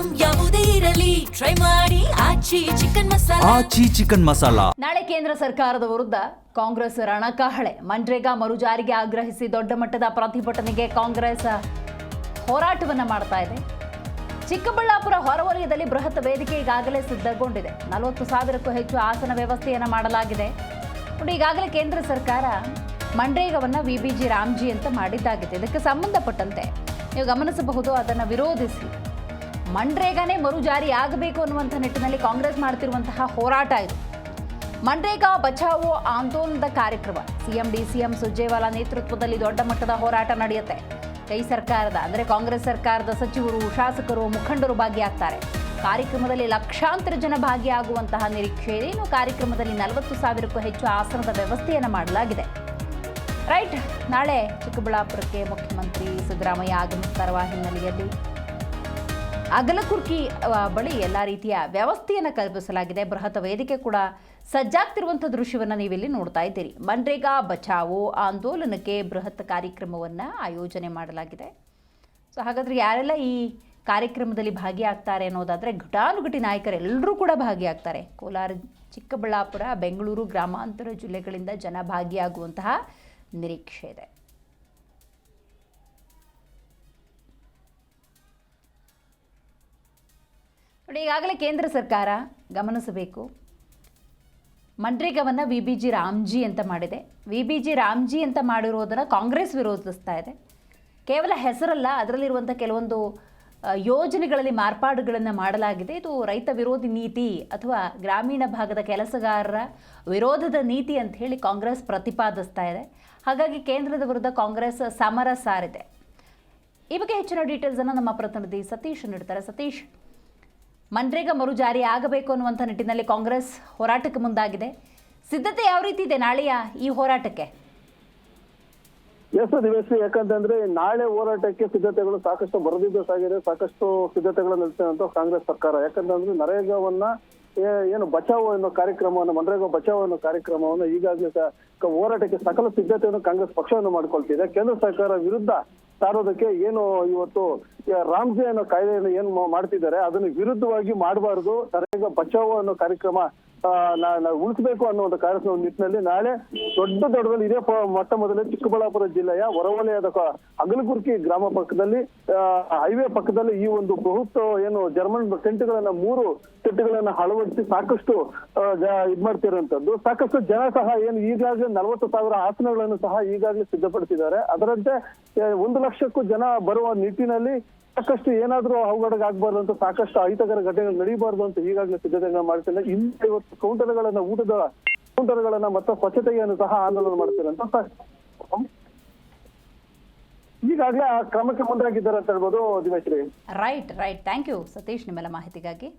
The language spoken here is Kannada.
ಐಟಂ ಯಾವುದೇ ಇರಲಿ ಟ್ರೈ ಮಾಡಿ ಆಚಿ ಚಿಕನ್ ಮಸಾಲಾ. ನಾಳೆ ಕೇಂದ್ರ ಸರ್ಕಾರದ ವಿರುದ್ಧ ಕಾಂಗ್ರೆಸ್ ರಣಕಹಳೆ. ಮನ್ರೇಗಾ ಮರುಜಾರಿಗೆ ಆಗ್ರಹಿಸಿ ದೊಡ್ಡ ಮಟ್ಟದ ಪ್ರತಿಭಟನೆಗೆ ಕಾಂಗ್ರೆಸ್ ಹೋರಾಟವನ್ನ ಮಾಡ್ತಾ ಇದೆ. ಚಿಕ್ಕಬಳ್ಳಾಪುರ ಹೊರವಲಯದಲ್ಲಿ ಬೃಹತ್ ವೇದಿಕೆ ಈಗಾಗಲೇ ಸಿದ್ಧಗೊಂಡಿದೆ. 40,000ಕ್ಕೂ ಹೆಚ್ಚು ಆಸನ ವ್ಯವಸ್ಥೆಯನ್ನು ಮಾಡಲಾಗಿದೆ. ನೋಡಿ, ಈಗಾಗಲೇ ಕೇಂದ್ರ ಸರ್ಕಾರ ಮನ್ರೇಗಾವನ್ನ ವಿಬಿಜಿ ರಾಮ್ಜಿ ಅಂತ ಮಾಡಿದ್ದಾಗಿದೆ. ಇದಕ್ಕೆ ಸಂಬಂಧಪಟ್ಟಂತೆ ನೀವು ಗಮನಿಸಬಹುದು, ಅದನ್ನು ವಿರೋಧಿಸಿ ಮನ್ರೇಗಾನೇ ಮರುಜಾರಿ ಆಗಬೇಕು ಅನ್ನುವಂಥ ನಿಟ್ಟಿನಲ್ಲಿ ಕಾಂಗ್ರೆಸ್ ಮಾಡ್ತಿರುವಂತಹ ಹೋರಾಟ ಇದು. ಮನ್ರೇಗಾ ಬಚಾವೋ ಆಂದೋಲನದ ಕಾರ್ಯಕ್ರಮ ಸಿಎಂ ಡಿಸಿಎಂ ಸುರ್ಜೇವಾಲಾ ನೇತೃತ್ವದಲ್ಲಿ ದೊಡ್ಡ ಮಟ್ಟದ ಹೋರಾಟ ನಡೆಯುತ್ತೆ. ಕೈ ಸರ್ಕಾರದ ಅಂದರೆ ಕಾಂಗ್ರೆಸ್ ಸರ್ಕಾರದ ಸಚಿವರು, ಶಾಸಕರು, ಮುಖಂಡರು ಭಾಗಿಯಾಗ್ತಾರೆ. ಕಾರ್ಯಕ್ರಮದಲ್ಲಿ ಲಕ್ಷಾಂತರ ಜನ ಭಾಗಿಯಾಗುವಂತಹ ನಿರೀಕ್ಷೆ ಇದೆ. ಇನ್ನು ಕಾರ್ಯಕ್ರಮದಲ್ಲಿ 40,000ಕ್ಕೂ ಹೆಚ್ಚು ಆಸನದ ವ್ಯವಸ್ಥೆಯನ್ನು ಮಾಡಲಾಗಿದೆ. ರೈಟ್, ನಾಳೆ ಚಿಕ್ಕಬಳ್ಳಾಪುರಕ್ಕೆ ಮುಖ್ಯಮಂತ್ರಿ ಸಿದ್ದರಾಮಯ್ಯ ಆಗಮಿಸುತ್ತಿರುವ ಹಿನ್ನೆಲೆಯಲ್ಲಿ ಅಗಲಕುರ್ಕಿ ಬಳಿ ಎಲ್ಲ ರೀತಿಯ ವ್ಯವಸ್ಥೆಯನ್ನು ಕಲ್ಪಿಸಲಾಗಿದೆ. ಬೃಹತ್ ವೇದಿಕೆ ಕೂಡ ಸಜ್ಜಾಗ್ತಿರುವಂಥ ದೃಶ್ಯವನ್ನು ನೀವಿಲ್ಲಿ ನೋಡ್ತಾ ಇದ್ದೀರಿ. ಮನ್ರೇಗಾ ಬಚಾವೋ ಆಂದೋಲನಕ್ಕೆ ಬೃಹತ್ ಕಾರ್ಯಕ್ರಮವನ್ನು ಆಯೋಜನೆ ಮಾಡಲಾಗಿದೆ. ಸೊ ಹಾಗಾದರೆ ಯಾರೆಲ್ಲ ಈ ಕಾರ್ಯಕ್ರಮದಲ್ಲಿ ಭಾಗಿಯಾಗ್ತಾರೆ ಅನ್ನೋದಾದರೆ, ಘಟಾನುಘಟಿ ನಾಯಕರೆಲ್ಲರೂ ಕೂಡ ಭಾಗಿಯಾಗ್ತಾರೆ. ಕೋಲಾರ, ಚಿಕ್ಕಬಳ್ಳಾಪುರ, ಬೆಂಗಳೂರು, ಗ್ರಾಮಾಂತರ ಜಿಲ್ಲೆಗಳಿಂದ ಜನ ಭಾಗಿಯಾಗುವಂತಹ ನಿರೀಕ್ಷೆ ಇದೆ. ನೋಡಿ, ಈಗಾಗಲೇ ಕೇಂದ್ರ ಸರ್ಕಾರ ಗಮನಿಸಬೇಕು, ಮನ್ರೇಗಾವನ್ನು ವಿಬಿಜಿ ರಾಮ್ಜಿ ಅಂತ ಮಾಡಿದೆ. ವಿಬಿಜಿ ರಾಮ್ಜಿ ಅಂತ ಮಾಡಿರೋದನ್ನು ಕಾಂಗ್ರೆಸ್ ವಿರೋಧಿಸ್ತಾ ಇದೆ. ಕೇವಲ ಹೆಸರಲ್ಲ, ಅದರಲ್ಲಿರುವಂಥ ಕೆಲವೊಂದು ಯೋಜನೆಗಳಲ್ಲಿ ಮಾರ್ಪಾಡುಗಳನ್ನು ಮಾಡಲಾಗಿದೆ. ಇದು ರೈತ ವಿರೋಧಿ ನೀತಿ ಅಥವಾ ಗ್ರಾಮೀಣ ಭಾಗದ ಕೆಲಸಗಾರರ ವಿರೋಧದ ನೀತಿ ಅಂತ ಹೇಳಿ ಕಾಂಗ್ರೆಸ್ ಪ್ರತಿಪಾದಿಸ್ತಾ ಇದೆ. ಹಾಗಾಗಿ ಕೇಂದ್ರದ ವಿರುದ್ಧ ಕಾಂಗ್ರೆಸ್ ಸಮರ ಸಾರಿದೆ. ಈ ಬಗ್ಗೆ ಹೆಚ್ಚಿನ ಡೀಟೇಲ್ಸನ್ನು ನಮ್ಮ ಪ್ರತಿನಿಧಿ ಸತೀಶ್ ನೀಡ್ತಾರೆ. ಸತೀಶ್, ಮನ್ರೇಗಾ ಮರುಜಾರಿ ಆಗಬೇಕು ಅನ್ನುವಂಥ ನಿಟ್ಟಿನಲ್ಲಿ ಕಾಂಗ್ರೆಸ್ ಹೋರಾಟಕ್ಕೆ ಮುಂದಾಗಿದೆ. ಸಿದ್ಧತೆ ಯಾವ ರೀತಿ ಇದೆ ನಾಳೆಯ ಈ ಹೋರಾಟಕ್ಕೆ? ಎಸ್ ದಿವೇಶ್, ಯಾಕಂತಂದ್ರೆ ನಾಳೆ ಹೋರಾಟಕ್ಕೆ ಸಿದ್ಧತೆಗಳು ಸಾಕಷ್ಟು ಬರೆದಿದ್ದು ಸಾಗಿದೆ. ಸಾಕಷ್ಟು ಸಿದ್ಧತೆಗಳು ನಡೆಸಿದಂತ ಕಾಂಗ್ರೆಸ್ ಸರ್ಕಾರ. ಯಾಕಂತಂದ್ರೆ ನರೇಗಾವನ್ನ ಏನು ಬಚಾವೋ ಅನ್ನೋ ಕಾರ್ಯಕ್ರಮವನ್ನು, ಮನ್ರೇಗಾ ಬಚಾವೋ ಅನ್ನೋ ಕಾರ್ಯಕ್ರಮವನ್ನು ಈಗಾಗಲೇ ಹೋರಾಟಕ್ಕೆ ಸಕಲ ಸಿದ್ಧತೆಯನ್ನು ಕಾಂಗ್ರೆಸ್ ಪಕ್ಷವನ್ನು ಮಾಡ್ಕೊಳ್ತಿದೆ. ಕೇಂದ್ರ ಸರ್ಕಾರ ವಿರುದ್ಧ ಸಾರೋದಕ್ಕೆ ಏನು ಇವತ್ತು ರಾಮ್ಜಿ ಅನ್ನೋ ಕಾಯ್ದೆಯನ್ನು ಏನು ಮಾಡ್ತಿದ್ದಾರೆ, ಅದನ್ನು ವಿರುದ್ಧವಾಗಿ ಮಾಡಬಾರದು, ನರೇಗಾ ಬಚಾವೋ ಅನ್ನೋ ಕಾರ್ಯಕ್ರಮ ಉಳಿಸಬೇಕು ಅನ್ನೋ ಒಂದು ಕಾರ್ಯಕ್ರಮ ನಿಟ್ಟಿನಲ್ಲಿ ನಾಳೆ ದೊಡ್ಡದಲ್ಲಿ ಇದೇ ಮೊಟ್ಟ ಮೊದಲೇ ಚಿಕ್ಕಬಳ್ಳಾಪುರ ಜಿಲ್ಲೆಯ ಹೊರವಲಯದ ಅಗಲಕುರ್ಕಿ ಗ್ರಾಮ ಪಕ್ಕದಲ್ಲಿ, ಹೈವೇ ಪಕ್ಕದಲ್ಲಿ ಈ ಒಂದು ಬೃಹತ್ ಏನು ಜರ್ಮನ್ ಟೆಂಟ್ಗಳನ್ನ 3 ಟೆಂಟ್ಗಳನ್ನ ಅಳವಡಿಸಿ ಸಾಕಷ್ಟು ಇದ್ ಮಾಡ್ತಿರುವಂತದ್ದು. ಸಾಕಷ್ಟು ಜನ ಸಹ ಏನು ಈಗಾಗಲೇ 40,000 ಆಸನಗಳನ್ನು ಸಹ ಈಗಾಗಲೇ ಸಿದ್ಧಪಡಿಸಿದ್ದಾರೆ. ಅದರಂತೆ 1 ಲಕ್ಷಕ್ಕೂ ಜನ ಬರುವ ನಿಟ್ಟಿನಲ್ಲಿ ಸಾಕಷ್ಟು ಏನಾದ್ರೂ ಅವಘಡ ಆಗ್ಬಾರ್ದು ಅಂತ, ಸಾಕಷ್ಟು ಅಹಿತಕರ ಘಟನೆಗಳು ನಡೀಬಾರ್ದು ಅಂತ ಈಗಾಗಲೇ ಸಿದ್ಧತೆಗಳನ್ನ ಮಾಡ್ತಿದ್ದಾರೆ. 250 ಕೌಂಟರ್ಗಳನ್ನ, ಊಟದ ಕೌಂಟರ್ಗಳನ್ನ ಮತ್ತು ಸ್ವಚ್ಛತೆಯನ್ನು ಸಹ ಆಂದೋಲನ ಮಾಡ್ತಿರಂತ ಈಗಾಗಲೇ ಆ ಕ್ರಮಕ್ಕೆ ಮುಂದಾಗಿದ್ದಾರೆ ಅಂತ ಹೇಳ್ಬೋದು ದಿವೇಶ್ರೀ. ರೈಟ್, ಥ್ಯಾಂಕ್ ಯು ಸತೀಶ್ ನಿಮ್ಮೆಲ್ಲ ಮಾಹಿತಿಗಾಗಿ.